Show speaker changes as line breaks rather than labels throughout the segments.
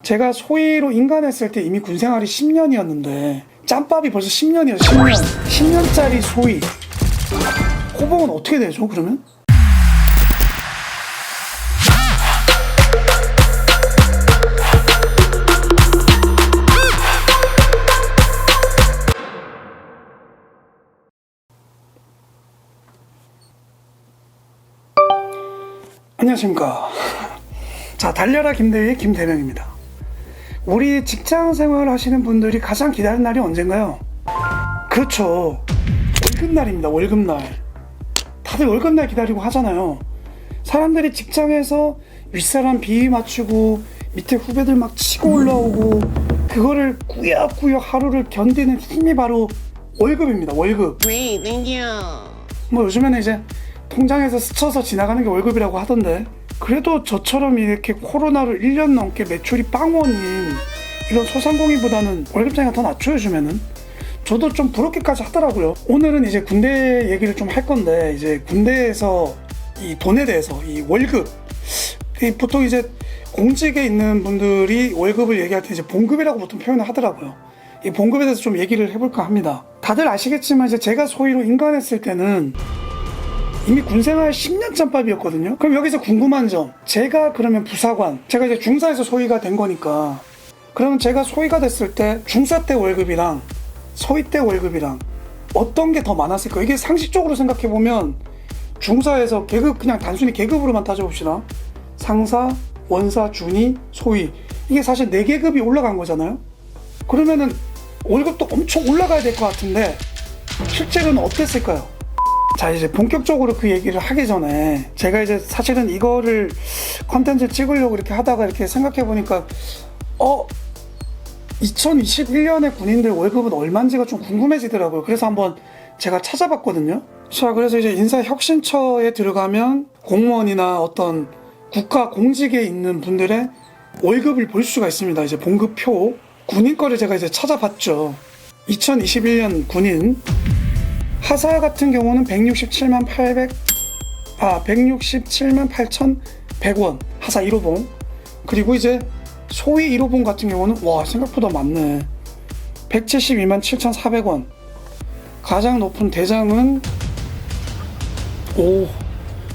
제가 소위로 인간했을 때 이미 군생활이 10년이었는데 짬밥이 벌써 10년이에요. 10년 10년짜리 소위. 호봉은 어떻게 되죠 그러면? 안녕하십니까. 자, 달려라 김대휘의 김대명입니다. 우리 직장 생활 하시는 분들이 가장 기다리는 날이 언젠가요? 그렇죠. 월급날입니다. 월급날. 다들 월급날 기다리고 하잖아요. 사람들이 직장에서 윗사람 비위 맞추고 밑에 후배들 막 치고 올라오고 그거를 꾸역꾸역 하루를 견디는 힘이 바로 월급입니다. 월급. 뭐 요즘에는 이제 통장에서 스쳐서 지나가는 게 월급이라고 하던데, 그래도 저처럼 이렇게 코로나로 1년 넘게 매출이 빵원인 이런 소상공인보다는 월급 차이가 더 낮죠 요즘에는. 저도 좀 부럽기까지 하더라고요. 오늘은 이제 군대 얘기를 좀 할 건데, 이제 군대에서 이 돈에 대해서 이 월급, 보통 이제 공직에 있는 분들이 월급을 얘기할 때 이제 봉급이라고 보통 표현을 하더라고요. 이 봉급에 대해서 좀 얘기를 해볼까 합니다. 다들 아시겠지만 이제 제가 소위로 인간했을 때는 이미 군생활 10년 짬밥이었거든요. 그럼 여기서 궁금한 점, 제가 그러면 부사관, 제가 이제 중사에서 소위가 된 거니까, 그러면 제가 소위가 됐을 때 중사 때 월급이랑 소위 때 월급이랑 어떤 게 더 많았을까? 이게 상식적으로 생각해보면 중사에서 계급, 그냥 단순히 계급으로만 따져봅시다. 상사, 원사, 준이, 소위, 이게 사실 4계급이 올라간 거잖아요. 그러면은 월급도 엄청 올라가야 될 것 같은데 실제로는 어땠을까요? 자, 이제 본격적으로 그 얘기를 하기 전에 제가 이제 사실은 이거를 컨텐츠 찍으려고 이렇게 하다가 이렇게 생각해보니까 2021년에 군인들 월급은 얼마인지가 좀 궁금해지더라고요. 그래서 한번 제가 찾아봤거든요. 자, 그래서 이제 인사혁신처에 들어가면 공무원이나 어떤 국가 공직에 있는 분들의 월급을 볼 수가 있습니다. 이제 봉급표, 군인 거를 제가 이제 찾아봤죠. 2021년 군인 하사 같은 경우는 167만 8,100원 하사 1호봉. 그리고 이제 소위 1호봉 같은 경우는 와, 생각보다 많네. 172만 7,400원. 가장 높은 대장은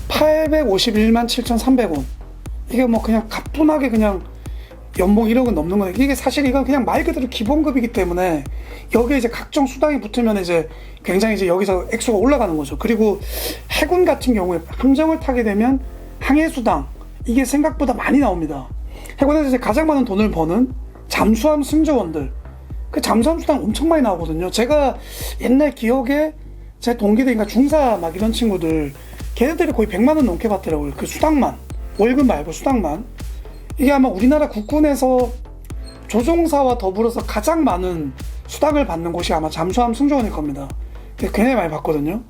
851만 7,300원. 이게 뭐 그냥 가뿐하게 그냥 연봉 1억은 넘는 건데, 이게 사실 이건 그냥 말 그대로 기본급이기 때문에 여기에 이제 각종 수당이 붙으면 이제 굉장히 이제 여기서 액수가 올라가는 거죠. 그리고 해군 같은 경우에 함정을 타게 되면 항해수당, 이게 생각보다 많이 나옵니다. 해군에서 이제 가장 많은 돈을 버는 잠수함 승조원들, 그 잠수함 수당 엄청 많이 나오거든요. 제가 옛날 기억에 제 동기들, 그러니까 중사 막 이런 친구들, 걔네들이 거의 100만 원 넘게 받더라고요. 그 수당만, 월급 말고 수당만. 이게 아마 우리나라 국군에서 조종사와 더불어서 가장 많은 수당을 받는 곳이 아마 잠수함 승조원일 겁니다. 굉장히 많이 받거든요.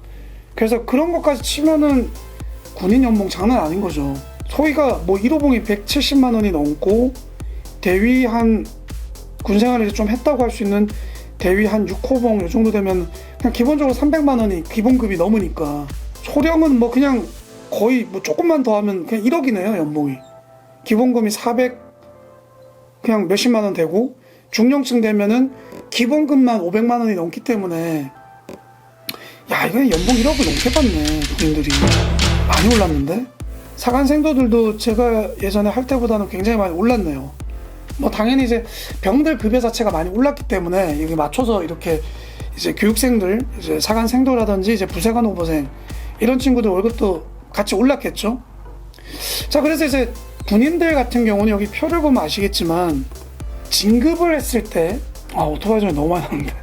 그래서 그런 것까지 치면은 군인 연봉 장난 아닌 거죠. 소위가 뭐 1호봉이 170만 원이 넘고, 대위 한 군생활을 좀 했다고 할 수 있는 대위 한 6호봉 이 정도 되면 그냥 기본적으로 300만 원이 기본급이 넘으니까, 소령은 뭐 그냥 거의 뭐 조금만 더 하면 그냥 1억이네요 연봉이. 기본금이 400 그냥 몇십만 원 되고, 중령층 되면은 기본금만 500만 원이 넘기 때문에, 야, 이거 연봉 1억을 넘게 받네 군인들이. 많이 올랐는데. 사관생도들도 제가 예전에 할 때보다는 굉장히 많이 올랐네요. 뭐 당연히 이제 병들 급여 자체가 많이 올랐기 때문에 여기 맞춰서 이렇게 이제 교육생들, 이제 사관생도라든지 이제 부사관 오버생 이런 친구들 월급도 같이 올랐겠죠. 자, 그래서 이제 군인들 같은 경우는 여기 표를 보면 아시겠지만, 진급을 했을 때, 오토바이 중에 너무 많이 나오는데,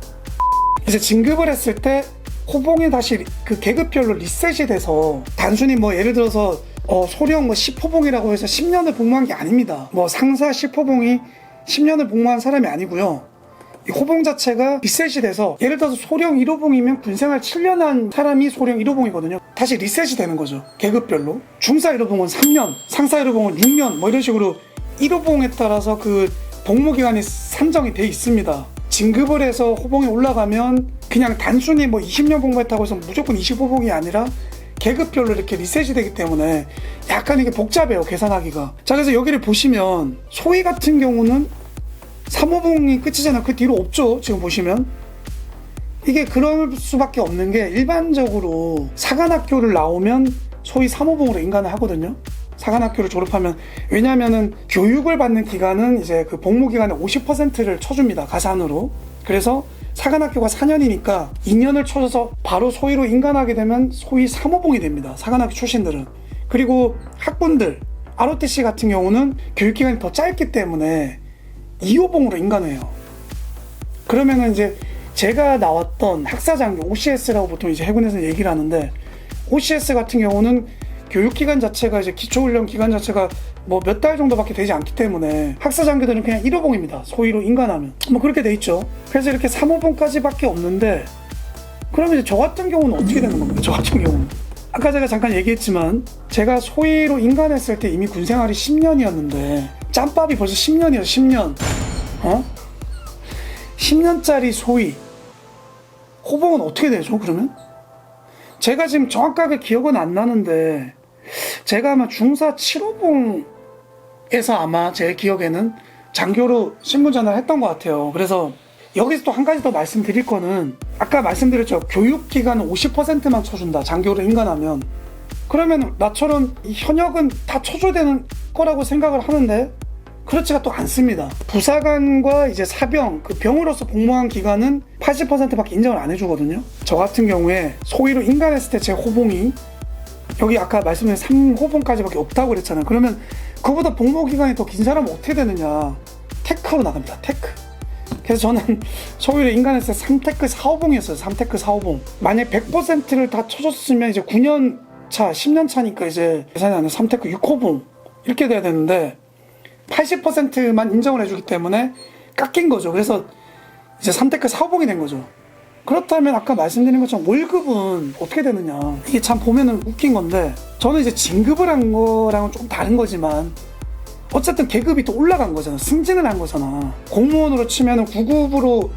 이제 진급을 했을 때 호봉이 다시 그 계급별로 리셋이 돼서, 단순히 뭐 예를 들어서 소령 뭐 10호봉이라고 해서 10년을 복무한 게 아닙니다. 뭐 상사 10호봉이 10년을 복무한 사람이 아니고요. 이 호봉 자체가 리셋이 돼서, 예를 들어서 소령 1호봉이면 군생활 7년 한 사람이 소령 1호봉이거든요. 다시 리셋이 되는 거죠, 계급별로. 중사 1호봉은 3년, 상사 1호봉은 6년, 뭐 이런 식으로 1호봉에 따라서 그 복무기간이 산정이 돼 있습니다. 진급을 해서 호봉이 올라가면 그냥 단순히 뭐 20년 복무했다고 해서 무조건 25봉이 아니라 계급별로 이렇게 리셋이 되기 때문에 약간 이게 복잡해요, 계산하기가. 자, 그래서 여기를 보시면 소위 같은 경우는 3호봉이 끝이잖아요. 그 뒤로 없죠, 지금 보시면. 이게 그럴 수밖에 없는 게 일반적으로 사관학교를 나오면 소위 3호봉으로 인간을 하거든요. 사관학교를 졸업하면. 왜냐하면은 교육을 받는 기간은 이제 그 복무기간의 50%를 쳐줍니다, 가산으로. 그래서 사관학교가 4년이니까 2년을 쳐줘서 바로 소위로 인간하게 되면 소위 3호봉이 됩니다, 사관학교 출신들은. 그리고 학군들, ROTC 같은 경우는 교육기간이 더 짧기 때문에 2호봉으로 인간해요. 그러면은 이제 제가 나왔던 학사장교 OCS라고 보통 이제 해군에서 얘기를 하는데, OCS 같은 경우는 교육기간 자체가 이제 기초훈련 기간 자체가 뭐 몇 달 정도밖에 되지 않기 때문에 학사장교들은 그냥 1호봉입니다. 소위로 인간하면. 뭐 그렇게 돼 있죠. 그래서 이렇게 3호봉까지밖에 없는데, 그러면 이제 저 같은 경우는 어떻게 되는 겁니까? 저 같은 경우는. 아까 제가 잠깐 얘기했지만 제가 소위로 인간했을 때 이미 군생활이 10년이었는데 짬밥이 벌써 10년이에요. 10년. 10년짜리 소위. 호봉은 어떻게 되죠, 그러면? 제가 지금 정확하게 기억은 안 나는데 제가 아마 중사 7호봉에서 아마 제 기억에는 장교로 신분전환을 했던 것 같아요. 그래서 여기서 또 한 가지 더 말씀드릴 거는, 아까 말씀드렸죠, 교육기간은 50%만 쳐준다, 장교로 인간하면. 그러면 나처럼 이 현역은 다 쳐줘야 되는 거라고 생각을 하는데 그렇지가 또 않습니다. 부사관과 이제 사병, 그 병으로서 복무한 기간은 80%밖에 인정을 안 해주거든요. 저 같은 경우에 소위로 인간했을 때 제 호봉이 여기 아까 말씀드린 3호봉까지밖에 없다고 그랬잖아요. 그러면 그보다 복무 기간이 더 긴 사람은 어떻게 되느냐? 테크로 나갑니다. 테크. 그래서 저는 소위로 인간했을 때 3테크 4호봉이었어요. 3테크 4호봉. 만약 100%를 다 쳐줬으면 이제 9년 차, 10년 차니까 이제 계산이 안 돼. 3테크 6호봉 이렇게 돼야 되는데 80%만 인정을 해주기 때문에 깎인 거죠. 그래서 이제 3테크 4호봉이 된 거죠. 그렇다면 아까 말씀드린 것처럼 월급은 어떻게 되느냐, 이게 참 보면은 웃긴 건데, 저는 이제 진급을 한 거랑은 좀 다른 거지만 어쨌든 계급이 또 올라간 거잖아. 승진을 한 거잖아. 공무원으로 치면은 9급으로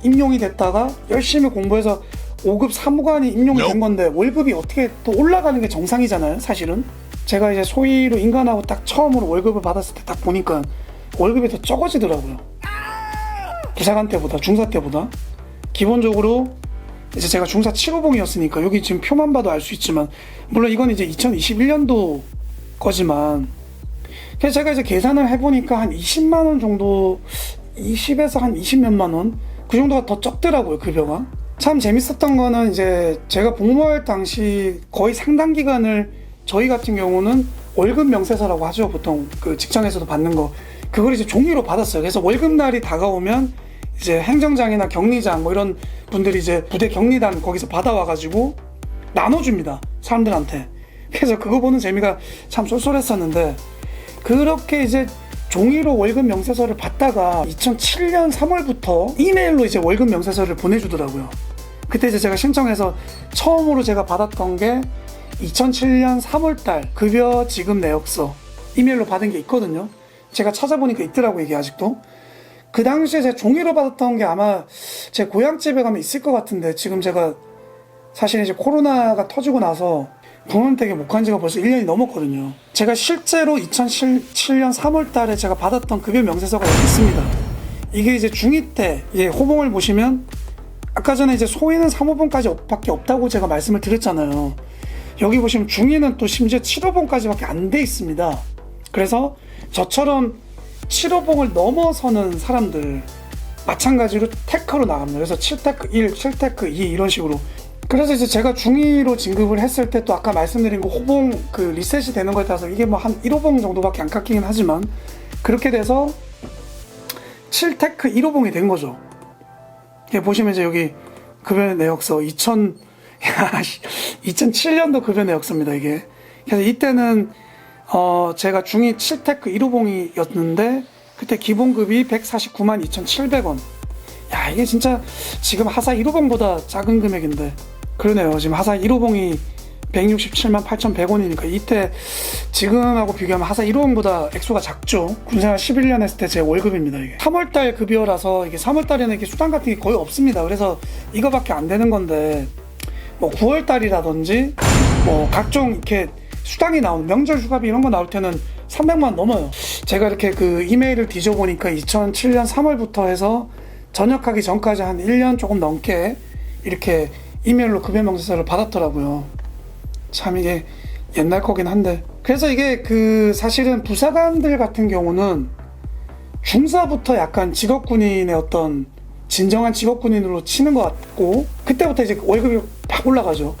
임용이 됐다가 열심히 공부해서 5급 사무관이 임용이 된 건데 월급이 어떻게 또 올라가는 게 정상이잖아요, 사실은. 제가 이제 소위로 인간하고 딱 처음으로 월급을 받았을 때 딱 보니까 월급이 더 적어지더라고요. 부사관 때보다, 중사 때보다. 기본적으로 이제 제가 중사 7호봉이었으니까 여기 지금 표만 봐도 알 수 있지만, 물론 이건 이제 2021년도 거지만, 그래서 제가 이제 계산을 해보니까 한 20만원 정도, 20에서 한 20몇만 원? 그 정도가 더 적더라고요, 급여가. 참 재밌었던 거는 이제 제가 복무할 당시 거의 상당 기간을 저희 같은 경우는 월급 명세서라고 하죠. 보통 그 직장에서도 받는 거. 그걸 이제 종이로 받았어요. 그래서 월급날이 다가오면 이제 행정장이나 격리장 뭐 이런 분들이 이제 부대 격리단 거기서 받아와가지고 나눠줍니다, 사람들한테. 그래서 그거 보는 재미가 참 쏠쏠했었는데, 그렇게 이제 종이로 월급 명세서를 받다가 2007년 3월부터 이메일로 이제 월급 명세서를 보내주더라고요. 그때 이제 제가 신청해서 처음으로 제가 받았던 게 2007년 3월달 급여 지급 내역서 이메일로 받은 게 있거든요. 제가 찾아보니까 있더라고요, 이게 아직도. 그 당시에 제가 종이로 받았던 게 아마 제 고향집에 가면 있을 것 같은데, 지금 제가 사실 이제 코로나가 터지고 나서 부모님 댁에 못 간 지가 벌써 1년이 넘었거든요. 제가 실제로 2007년 3월 달에 제가 받았던 급여 명세서가 여기 있습니다. 이게 이제 중2 때, 호봉을 보시면 아까 전에 이제 소위는 3호봉까지 밖에 없다고 제가 말씀을 드렸잖아요. 여기 보시면 중2는 또 심지어 7호봉까지밖에 안 돼 있습니다. 그래서 저처럼 7호봉을 넘어서는 사람들 마찬가지로 테크로 나갑니다. 그래서 7테크 1, 7테크 2 이런 식으로. 그래서 이제 제가 중2로 진급을 했을 때 또 아까 말씀드린 거 호봉 그 리셋이 되는 거에 따라서 이게 뭐 한 1호봉 정도밖에 안 깎이긴 하지만 그렇게 돼서 7테크 1호봉이 된 거죠. 보시면 이제 여기 급여 내역서 2007년도 급여 내역서입니다, 이게. 그래서 이때는 제가 중2 7테크 1호봉이었는데 그때 기본급이 149만 2,700원. 야, 이게 진짜 지금 하사 1호봉보다 작은 금액인데. 그러네요. 지금 하사 1호봉이 167만 8,100원이니까 이때 지금하고 비교하면 하사 1호봉보다 액수가 작죠. 군생활 11년 했을 때 제 월급입니다, 이게. 3월달 급여라서 이게 3월달에는 이렇게 수당 같은 게 거의 없습니다. 그래서 이거밖에 안 되는 건데, 뭐 9월 달이라든지 뭐 각종 이렇게 수당이 나오는 명절 휴가비 이런 거 나올 때는 300만 원 넘어요. 제가 이렇게 그 이메일을 뒤져보니까 2007년 3월부터 해서 전역하기 전까지 한 1년 조금 넘게 이렇게 이메일로 급여명세서를 받았더라고요. 참 이게 옛날 거긴 한데. 그래서 이게 그 사실은 부사관들 같은 경우는 중사부터 약간 직업군인의 어떤 진정한 직업군인으로 치는 것 같고, 그때부터 이제 월급이 팍 올라가죠.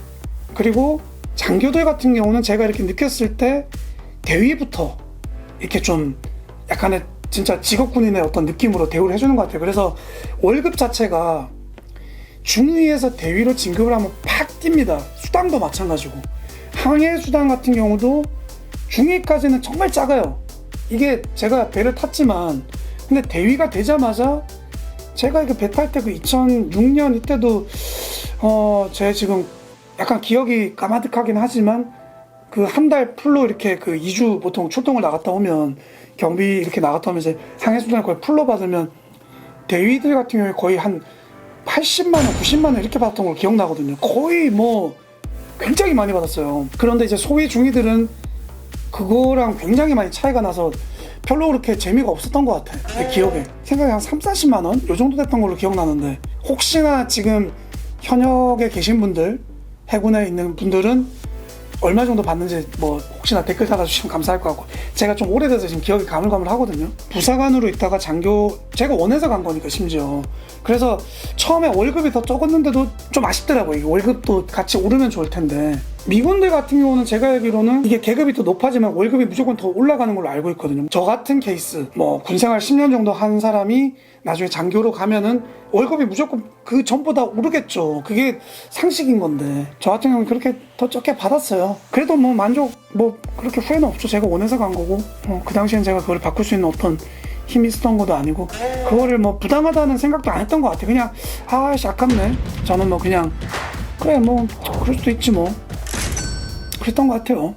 그리고 장교들 같은 경우는 제가 이렇게 느꼈을 때 대위부터 이렇게 좀 약간의 진짜 직업군인의 어떤 느낌으로 대우를 해주는 것 같아요. 그래서 월급 자체가 중위에서 대위로 진급을 하면 팍 뜁니다. 수당도 마찬가지고. 항해 수당 같은 경우도 중위까지는 정말 작아요. 이게 제가 배를 탔지만, 근데 대위가 되자마자 제가 이렇게 배 탈 때 그 2006년 이때도 제 지금 약간 기억이 까마득하긴 하지만 그 한 달 풀로 이렇게 그 2주 보통 출동을 나갔다 오면 경비 이렇게 나갔다 오면 이제 상해수당을 거의 풀로 받으면 대위들 같은 경우에 거의 한 80만 원, 90만 원 이렇게 받았던 걸 기억나거든요. 거의 뭐 굉장히 많이 받았어요. 그런데 이제 소위 중위들은 그거랑 굉장히 많이 차이가 나서 별로 그렇게 재미가 없었던 것 같아. 내 기억에 생각이 한 3, 40만 원? 요 정도 됐던 걸로 기억나는데, 혹시나 지금 현역에 계신 분들, 해군에 있는 분들은 얼마 정도 받는지 뭐 혹시나 댓글 달아주시면 감사할 것 같고, 제가 좀 오래돼서 지금 기억이 가물가물하거든요. 부사관으로 있다가 장교, 제가 원해서 간 거니까 심지어. 그래서 처음에 월급이 더 적었는데도 좀 아쉽더라고요. 이게 월급도 같이 오르면 좋을 텐데. 미군들 같은 경우는 제가 알기로는 이게 계급이 더 높아지면 월급이 무조건 더 올라가는 걸로 알고 있거든요. 저 같은 케이스, 뭐 군생활 10년 정도 한 사람이 나중에 장교로 가면은 월급이 무조건 그 전보다 오르겠죠. 그게 상식인 건데, 저 같은 경우는 그렇게 더 적게 받았어요. 그래도 뭐 만족, 뭐 그렇게 후회는 없죠. 제가 원해서 간 거고, 그 당시엔 제가 그걸 바꿀 수 있는 어떤 힘이 있었던 것도 아니고, 그거를 뭐 부당하다는 생각도 안 했던 것 같아요. 그냥 아씨 아깝네. 저는 뭐 그냥 그래 뭐 그럴 수도 있지 뭐, 그랬던 것 같아요.